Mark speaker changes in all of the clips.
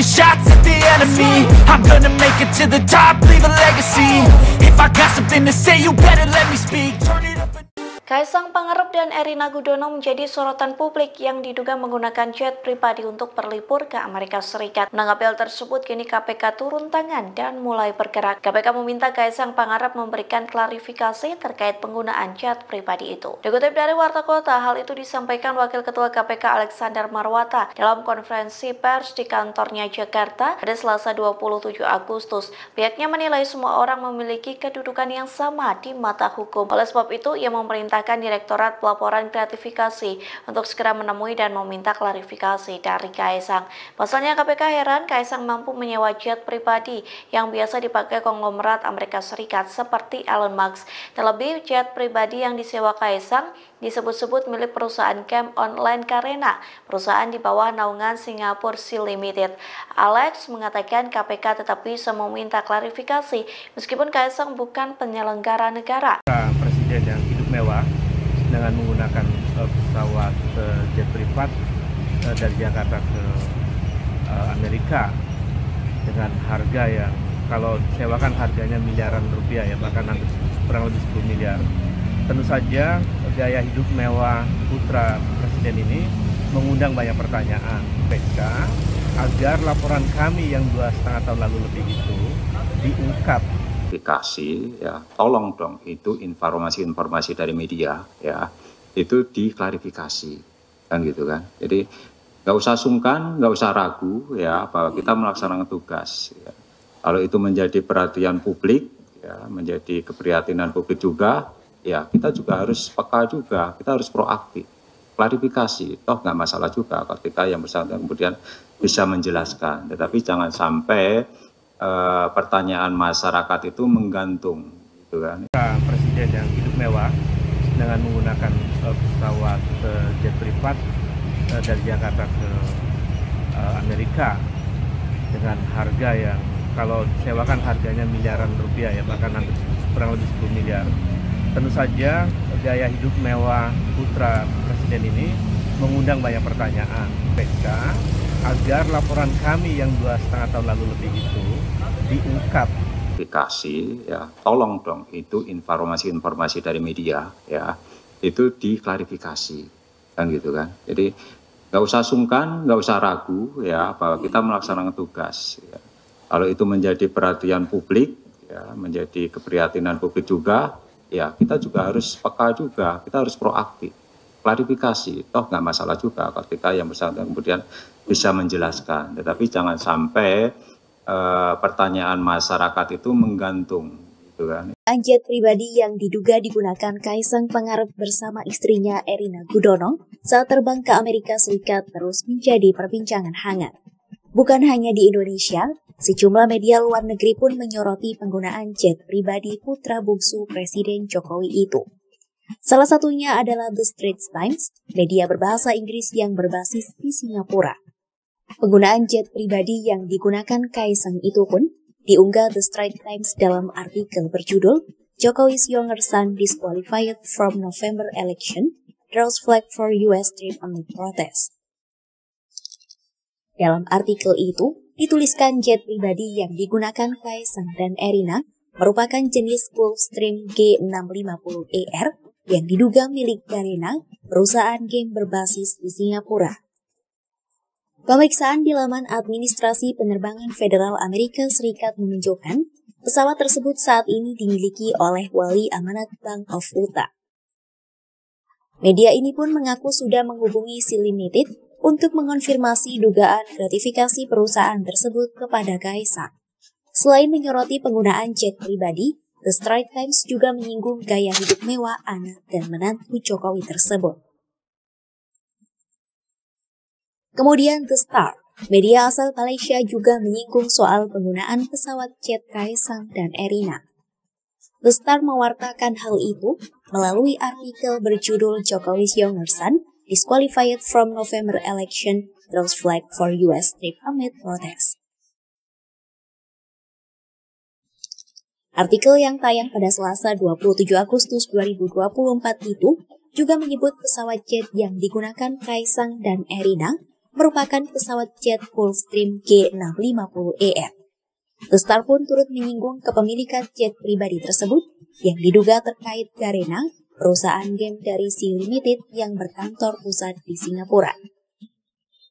Speaker 1: shots at the enemy. I'm gonna make it to the top, leave a legacy. If I got something to say, you better let me speak. Turn it up.
Speaker 2: Kaisang Pangarep dan Erina Gudono menjadi sorotan publik yang diduga menggunakan jet pribadi untuk berlibur ke Amerika Serikat. Menanggapi hal tersebut, kini KPK turun tangan dan mulai bergerak. KPK meminta Kaisang Pangarep memberikan klarifikasi terkait penggunaan jet pribadi itu. Dikutip dari Warta Kota, hal itu disampaikan Wakil Ketua KPK Alexander Marwata dalam konferensi pers di kantornya Jakarta pada Selasa 27 Agustus. Pihaknya menilai semua orang memiliki kedudukan yang sama di mata hukum. Oleh sebab itu, ia memerintah Direktorat Pelaporan Gratifikasi untuk segera menemui dan meminta klarifikasi dari Kaisang. Pasalnya KPK heran Kaisang mampu menyewa jet pribadi yang biasa dipakai konglomerat Amerika Serikat seperti Elon Musk. Terlebih jet pribadi yang disewa Kaisang disebut-sebut milik perusahaan game online Karena, perusahaan di bawah naungan Singapore Sea Limited. Alex mengatakan KPK tetap bisa meminta klarifikasi meskipun Kaisang bukan penyelenggara negara.
Speaker 3: Presiden yang hidup mewah dengan menggunakan pesawat jet privat dari Jakarta ke Amerika dengan harga yang kalau sewakan harganya miliaran rupiah ya, bahkan kurang lebih 10 miliar. Tentu saja gaya hidup mewah putra presiden ini mengundang banyak pertanyaan. PK agar laporan kami yang 2,5 tahun lalu lebih itu diungkap.
Speaker 4: Ya, tolong dong itu informasi-informasi dari media ya itu diklarifikasi kan gitu kan. Jadi nggak usah sungkan, nggak usah ragu ya bahwa kita melaksanakan tugas ya. Kalau itu menjadi perhatian publik ya, menjadi keprihatinan publik juga ya, kita juga harus peka juga, kita harus proaktif klarifikasi. Toh nggak masalah juga ketika yang bersangkutan kemudian bisa menjelaskan, tetapi jangan sampai pertanyaan masyarakat itu menggantung, gitu kan?
Speaker 3: Presiden yang hidup mewah dengan menggunakan pesawat jet privat dari Jakarta ke Amerika dengan harga yang kalau sewakan harganya miliaran rupiah ya, bahkan kurang lebih 10 miliar. Tentu saja gaya hidup mewah putra presiden ini mengundang banyak pertanyaan. PK agar laporan kami yang 2,5 tahun lalu lebih itu diungkap.
Speaker 4: Ya, tolong dong itu informasi-informasi dari media ya itu diklarifikasi kan gitu kan. Jadi nggak usah sungkan, nggak usah ragu ya bahwa kita melaksanakan tugas ya. Kalau itu menjadi perhatian publik ya, menjadi keprihatinan publik juga ya, kita juga harus peka juga, kita harus proaktif klarifikasi. Toh nggak masalah juga ketika yang bersangkutan kemudian bisa menjelaskan, tetapi jangan sampai pertanyaan masyarakat itu menggantung, gitu kan?
Speaker 5: Jet pribadi yang diduga digunakan Kaisang Pangarep bersama istrinya Erina Gudono saat terbang ke Amerika Serikat terus menjadi perbincangan hangat. Bukan hanya di Indonesia, sejumlah media luar negeri pun menyoroti penggunaan jet pribadi putra bungsu Presiden Jokowi itu. Salah satunya adalah The Straits Times, media berbahasa Inggris yang berbasis di Singapura. Penggunaan jet pribadi yang digunakan Kaisang itu pun diunggah The Straits Times dalam artikel berjudul Jokowi's younger son disqualified from November election, draws flag for US trip amid protest. Dalam artikel itu dituliskan jet pribadi yang digunakan Kaisang dan Erina merupakan jenis Gulfstream G650ER yang diduga milik Garena, perusahaan game berbasis di Singapura. Pemeriksaan di laman administrasi penerbangan Federal Amerika Serikat menunjukkan pesawat tersebut saat ini dimiliki oleh wali amanat Bank of Utah. Media ini pun mengaku sudah menghubungi Sea Limited untuk mengonfirmasi dugaan gratifikasi perusahaan tersebut kepada Kaisang. Selain menyoroti penggunaan jet pribadi, The Straits Times juga menyinggung gaya hidup mewah anak dan menantu Jokowi tersebut. Kemudian The Star, media asal Malaysia juga menyinggung soal penggunaan pesawat jet Kaisang dan Erina. The Star mewartakan hal itu melalui artikel berjudul Jokowi's younger son disqualified from November election, draws flag for US trip amid protest. Artikel yang tayang pada Selasa 27 Agustus 2024 itu juga menyebut pesawat jet yang digunakan Kaisang dan Erina merupakan pesawat jet Gulfstream G650ER. The Star pun turut menyinggung kepemilikan jet pribadi tersebut yang diduga terkait Garena, perusahaan game dari Sea Limited yang berkantor pusat di Singapura.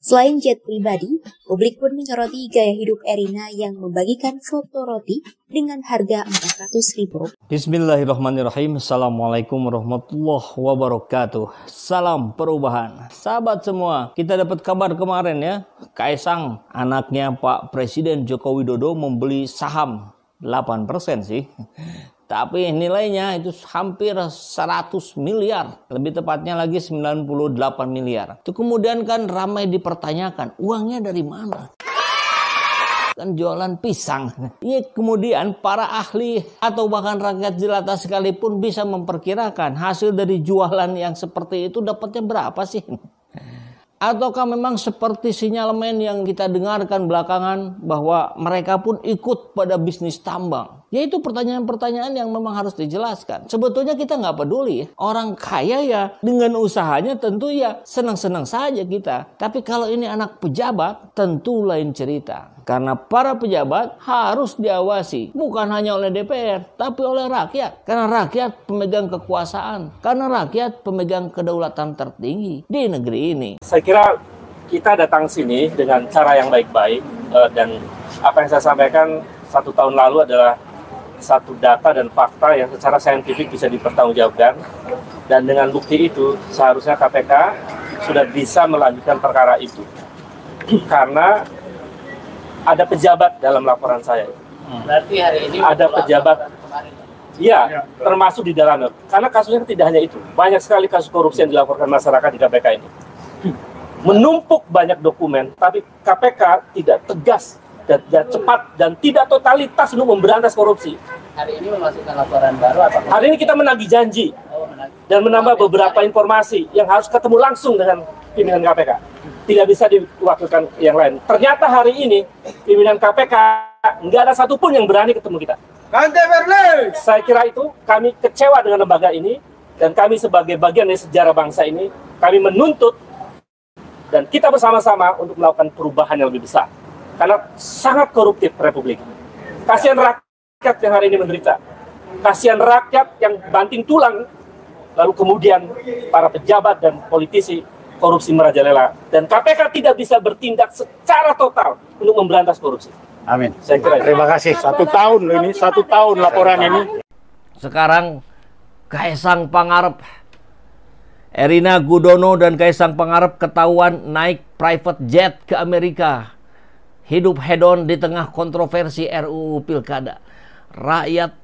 Speaker 5: Selain jet pribadi, publik pun menyoroti gaya hidup Erina yang membagikan foto roti dengan harga Rp400.000.
Speaker 6: Bismillahirrahmanirrahim. Assalamualaikum warahmatullahi wabarakatuh. Salam perubahan. Sahabat semua, kita dapat kabar kemarin ya, Kaisang, anaknya Pak Presiden Joko Widodo membeli saham 8% sih. Tapi nilainya itu hampir 100 miliar. Lebih tepatnya lagi 98 miliar. Itu kemudian kan ramai dipertanyakan, uangnya dari mana? Kan jualan pisang. Ini kemudian para ahli atau bahkan rakyat jelata sekalipun bisa memperkirakan hasil dari jualan yang seperti itu dapatnya berapa sih? Ataukah memang seperti sinyalemen yang kita dengarkan belakangan bahwa mereka pun ikut pada bisnis tambang? Yaitu pertanyaan-pertanyaan yang memang harus dijelaskan. Sebetulnya kita nggak peduli. Orang kaya ya dengan usahanya tentu ya senang-senang saja kita. Tapi kalau ini anak pejabat tentu lain cerita. Karena para pejabat harus diawasi. Bukan hanya oleh DPR tapi oleh rakyat. Karena rakyat pemegang kekuasaan. Karena rakyat pemegang kedaulatan tertinggi di negeri ini.
Speaker 3: Saya kira kita datang sini dengan cara yang baik-baik. Dan apa yang saya sampaikan 1 tahun lalu adalah satu data dan fakta yang secara saintifik bisa dipertanggungjawabkan, dan dengan bukti itu seharusnya KPK sudah bisa melanjutkan perkara itu karena ada pejabat dalam laporan saya.
Speaker 7: Berarti hari ini
Speaker 3: ada pejabat, iya, termasuk di dalamnya. Karena kasusnya tidak hanya itu, banyak sekali kasus korupsi yang dilaporkan masyarakat di KPK ini. Menumpuk banyak dokumen, tapi KPK tidak tegas dan tidak cepat dan tidak totalitas untuk memberantas korupsi.
Speaker 7: Hari ini memasukkan laporan baru apa?
Speaker 3: Hari ini kita menagih janji dan menambah beberapa informasi yang harus ketemu langsung dengan pimpinan KPK. Tidak bisa diwakilkan yang lain. Ternyata hari ini pimpinan KPK nggak ada satupun yang berani ketemu kita. Saya kira itu kami kecewa dengan lembaga ini, dan kami sebagai bagian dari sejarah bangsa ini, kami menuntut dan kita bersama-sama untuk melakukan perubahan yang lebih besar. Karena sangat koruptif Republik. Kasihan rakyat yang hari ini menderita. Kasihan rakyat yang banting tulang. Lalu kemudian para pejabat dan politisi korupsi merajalela. Dan KPK tidak bisa bertindak secara total untuk memberantas korupsi.
Speaker 8: Amin.
Speaker 3: Saya kira itu.
Speaker 8: Terima kasih. 1 tahun loh ini, 1 tahun laporan ini.
Speaker 6: Sekarang Kaisang Pangarep, Erina Gudono dan Kaisang Pangarep ketahuan naik private jet ke Amerika. Hidup hedon di tengah kontroversi RUU Pilkada. Rakyat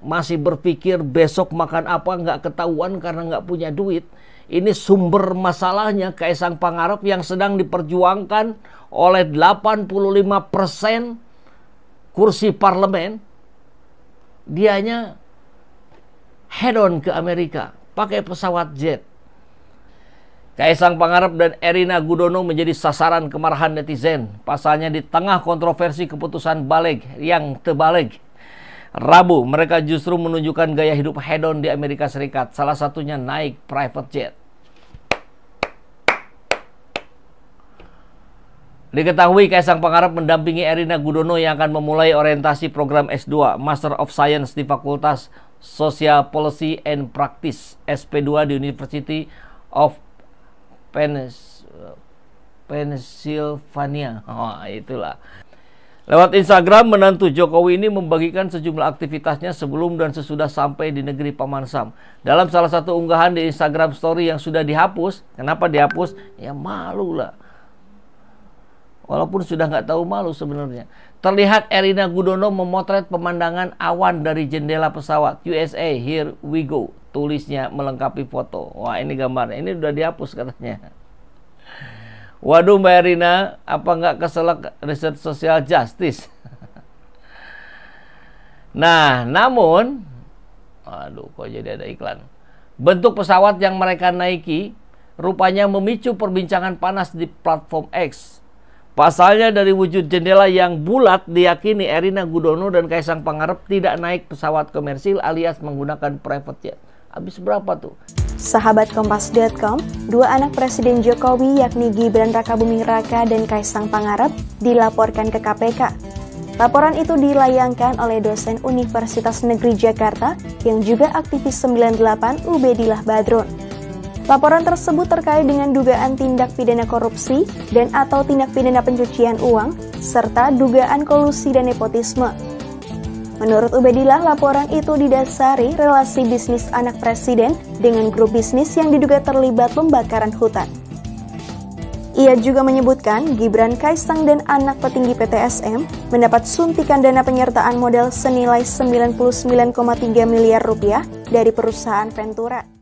Speaker 6: masih berpikir besok makan apa nggak ketahuan karena nggak punya duit. Ini sumber masalahnya Kaisang Pangarep yang sedang diperjuangkan oleh 85% kursi parlemen. Dianya hedon ke Amerika pakai pesawat jet. Kaisang Pangarep dan Erina Gudono menjadi sasaran kemarahan netizen. Pasalnya di tengah kontroversi keputusan balik yang terbalik. Rabu, mereka justru menunjukkan gaya hidup hedon di Amerika Serikat. Salah satunya naik private jet. Diketahui Kaisang Pangarep mendampingi Erina Gudono yang akan memulai orientasi program S2 Master of Science di Fakultas Social Policy and Practice SP2 di University of Pennsylvania. Itulah. Lewat Instagram, menantu Jokowi ini membagikan sejumlah aktivitasnya sebelum dan sesudah sampai di negeri Paman Sam. Dalam salah satu unggahan di Instagram Story yang sudah dihapus. Kenapa dihapus? Ya malu lah. Walaupun sudah nggak tahu malu sebenarnya. Terlihat Erina Gudono memotret pemandangan awan dari jendela pesawat. USA, here we go. Tulisnya melengkapi foto. Wah, ini gambarnya. Ini udah dihapus katanya. Waduh Mbak Erina, apa nggak keselak riset social justice? Nah, namun, aduh kok jadi ada iklan. Bentuk pesawat yang mereka naiki rupanya memicu perbincangan panas di platform X. Pasalnya dari wujud jendela yang bulat diyakini Erina Gudono dan Kaisang Pangarep tidak naik pesawat komersil alias menggunakan private jet. Habis berapa tuh?
Speaker 2: Sahabat Kompas.com, dua anak Presiden Jokowi yakni Gibran Rakabuming Raka dan Kaisang Pangarep dilaporkan ke KPK. Laporan itu dilayangkan oleh dosen Universitas Negeri Jakarta yang juga aktivis 98 Ubedillah Badrun. Laporan tersebut terkait dengan dugaan tindak pidana korupsi dan atau tindak pidana pencucian uang, serta dugaan kolusi dan nepotisme. Menurut Ubedillah, laporan itu didasari relasi bisnis anak presiden dengan grup bisnis yang diduga terlibat pembakaran hutan. Ia juga menyebutkan Gibran, Kaisang, dan anak petinggi PTSM mendapat suntikan dana penyertaan modal senilai 99,3 miliar rupiah dari perusahaan Ventura.